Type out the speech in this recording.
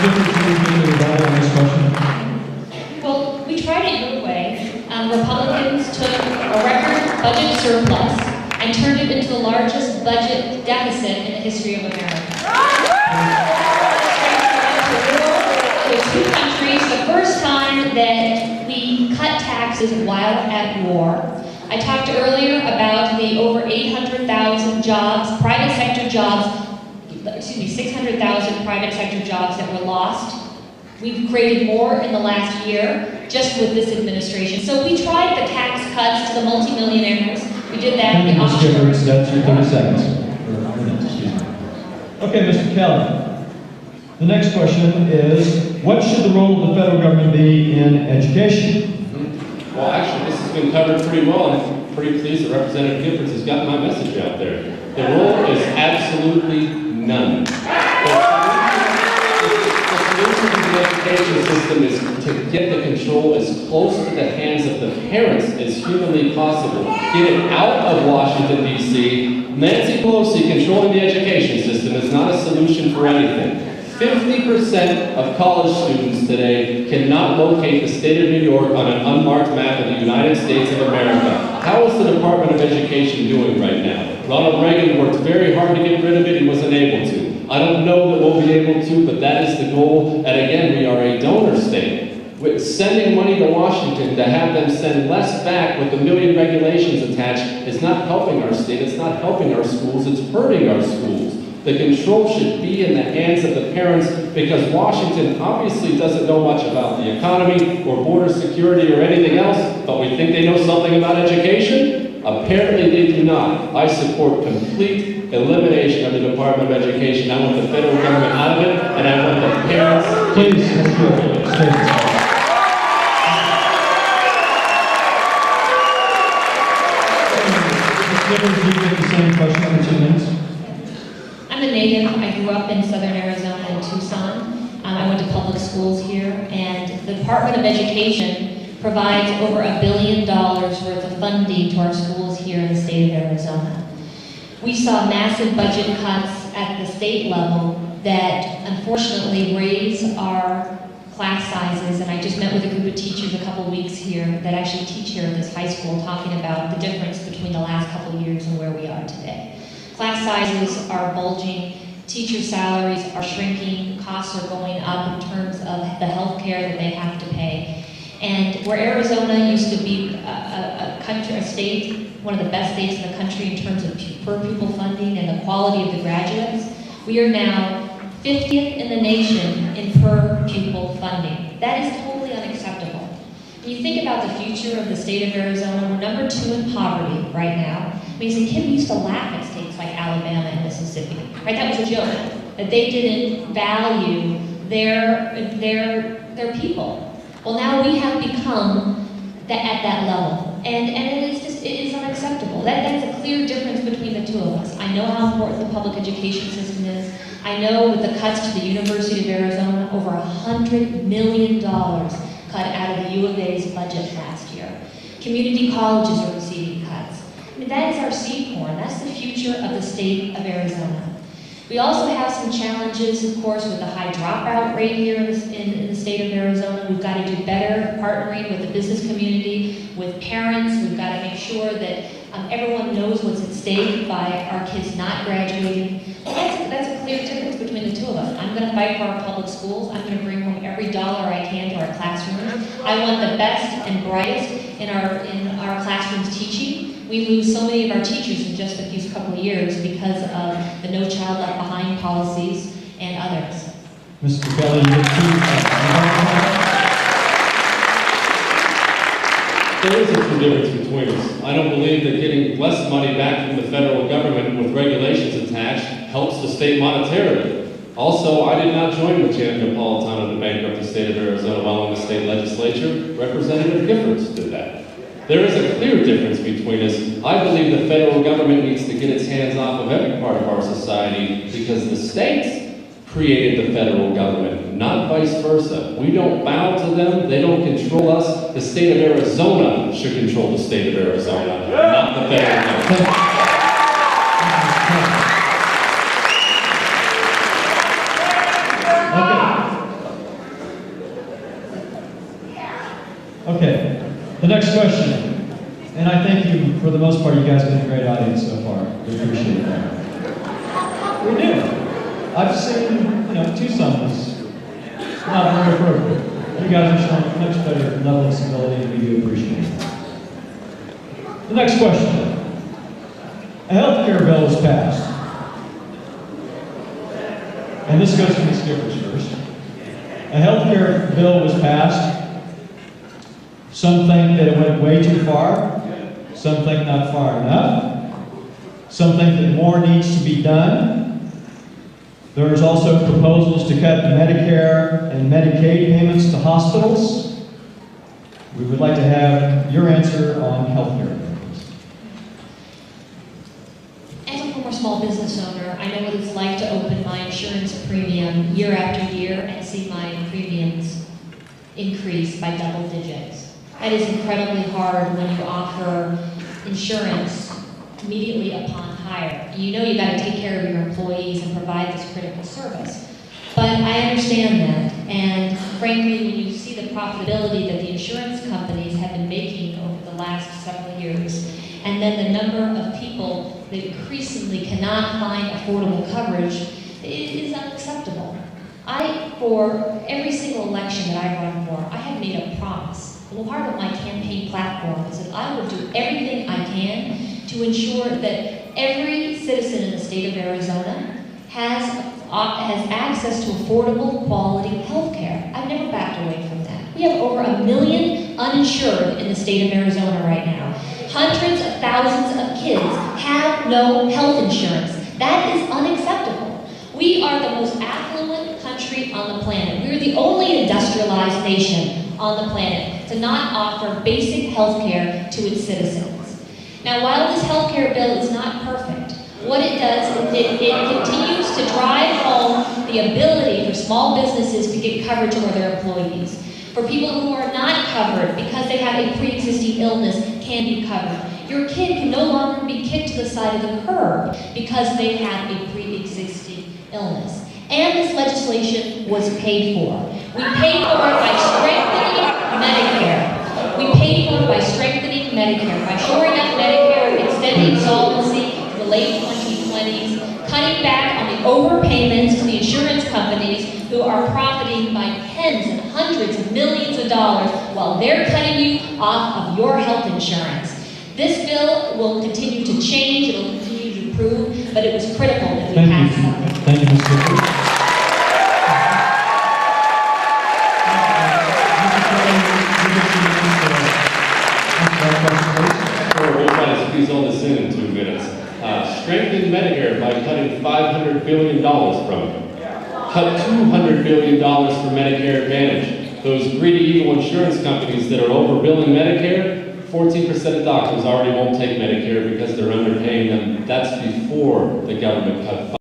Giffords, can you give me the rebuttal on this question? Well, we tried it your way. Republicans took a record budget surplus and turned it into the largest budget deficit in the history of America. With two countries, the first time that we cut taxes while at war. I talked earlier about the over 800,000 jobs, private sector jobs, 600,000 private sector jobs that were lost. We've created more in the last year just with this administration. So we tried the tax cuts to the multimillionaires. We did that in the Ms. offshore. Giffords, that's your 30 seconds. Or minutes, excuse me. Okay, Mr. Kelly. The next question is, what should the role of the federal government be in education? Well, actually, this has been covered pretty well, and I'm pretty pleased that Representative Giffords has gotten my message out there. The role is absolutely none. The solution to the education system is to get the control as close to the hands of the parents as humanly possible. Get it out of Washington, D.C. Nancy Pelosi controlling the education system is not a solution for anything. 50% of college students today cannot locate the state of New York on an unmarked map of the United States of America. How is the Department of Education doing right now? Ronald Reagan worked very hard to get rid of it and wasn't able to. I don't know that we'll be able to, but that is the goal. And again, we are a donor state. With sending money to Washington to have them send less back with a million regulations attached is not helping our state, it's not helping our schools, it's hurting our schools. The control should be in the hands of the parents because Washington obviously doesn't know much about the economy or border security or anything else, but we think they know something about education? Apparently they do not. I support complete elimination of the Department of Education. I want the federal government out of it, and I want the parents... Please, thank you. Ms. Giffords, you get the same question for 2 minutes. I'm a native. I grew up in southern Arizona in Tucson. I went to public schools here, and the Department of Education provides over $1 billion worth of funding to our schools here in the state of Arizona. We saw massive budget cuts at the state level that unfortunately raise our class sizes, and I just met with a group of teachers a couple weeks here that actually teach here at this high school talking about the difference between the last couple of years and where we are today. Class sizes are bulging, teacher salaries are shrinking, costs are going up in terms of the health care that they have to pay. And where Arizona used to be a state, one of the best states in the country in terms of per pupil funding and the quality of the graduates, we are now 50th in the nation in per pupil funding. That is totally unacceptable. When you think about the future of the state of Arizona, we're number 2 in poverty right now. I mean, as a kid, we used to laugh at states like Alabama and Mississippi, right? That was a joke, that they didn't value their people. Well, now we have become at that level, and it is unacceptable. That's a clear difference between the two of us. I know how important the public education system is. I know with the cuts to the University of Arizona, over $100 million cut out of the U of A's budget last year. Community colleges are receiving cuts. I mean, that is our seed corn. That's the future of the state of Arizona. We also have some challenges, of course, with the high dropout rate here in the state of Arizona. We've got to do better partnering with the business community, with parents. We've got to make sure that everyone knows what's at stake by our kids not graduating. Well, that's a clear difference between the two of us. I'm going to fight for our public schools. I'm going to bring home every dollar I can to our classrooms. I want the best and brightest in our classrooms teaching. We lose so many of our teachers in just a few couple of years because of the No Child Left Behind policies and others. Mr. Kelly, you get 2 There is a true difference between us. I don't believe that getting less money back from the federal government with regulations attached helps the state monetarily. Also, I did not join Lieutenant Napolitano to bankrupt the state of Arizona while in the state legislature. Representative Giffords did that. There is a clear difference between us. I believe the federal government needs to get its hands off of every part of our society because the states created the federal government, not vice versa. We don't bow to them, they don't control us. The state of Arizona should control the state of Arizona, not the federal government. Okay. Okay, the next question. And I thank you, for the most part, you guys have been a great audience so far. We appreciate that. We do. I've seen, Tucson was not very appropriate. You guys are showing a much better level of civility, and we do appreciate it. The next question. A health care bill was passed. And this goes to Ms. Giffords first. A health care bill was passed. Some think that it went way too far. Some think not far enough. Some think that more needs to be done. There's also proposals to cut Medicare and Medicaid payments to hospitals. We would like to have your answer on health care. As a former small business owner, I know what it's like to open my insurance premium year after year and see my premiums increase by double digits. That is incredibly hard when you offer insurance immediately upon hire. You know you got to take care of your employees and provide this critical service. But I understand that, and frankly, when you see the profitability that the insurance companies have been making over the last several years, and then the number of people that increasingly cannot find affordable coverage, it is unacceptable. For every single election that I run for, I have made a promise. Well, part of my campaign platform is that I will do everything I can to ensure that every citizen in the state of Arizona has access to affordable, quality health care. I've never backed away from that. We have over 1 million uninsured in the state of Arizona right now. Hundreds of thousands of kids have no health insurance. That is unacceptable. We are the most affluent country on the planet. We're the only industrialized nation on the planet to not offer basic health care to its citizens. Now, while this health care bill is not perfect, what it does is it continues to drive home the ability for small businesses to get coverage for their employees. For people who are not covered because they have a pre-existing illness can be covered. Your kid can no longer be kicked to the side of the curb because they have a pre-existing illness. And this legislation was paid for. We paid for it by strengthening Medicare. We paid for it by strengthening Medicare, by shoring up Medicare, extending solvency to the late 2020s, cutting back on the overpayments to the insurance companies who are profiting by tens and hundreds of millions of dollars while they're cutting you off of your health insurance. This bill will continue to change, it will continue to improve, but it was critical that we pass something. Thank you, Ms. Giffords. We'll try to squeeze all this in 2 minutes. Strengthen Medicare by cutting $500 billion from it. Cut $200 billion for Medicare Advantage. Those greedy, evil insurance companies that are overbilling Medicare, 14% of doctors already won't take Medicare because they're underpaying them. That's before the government cut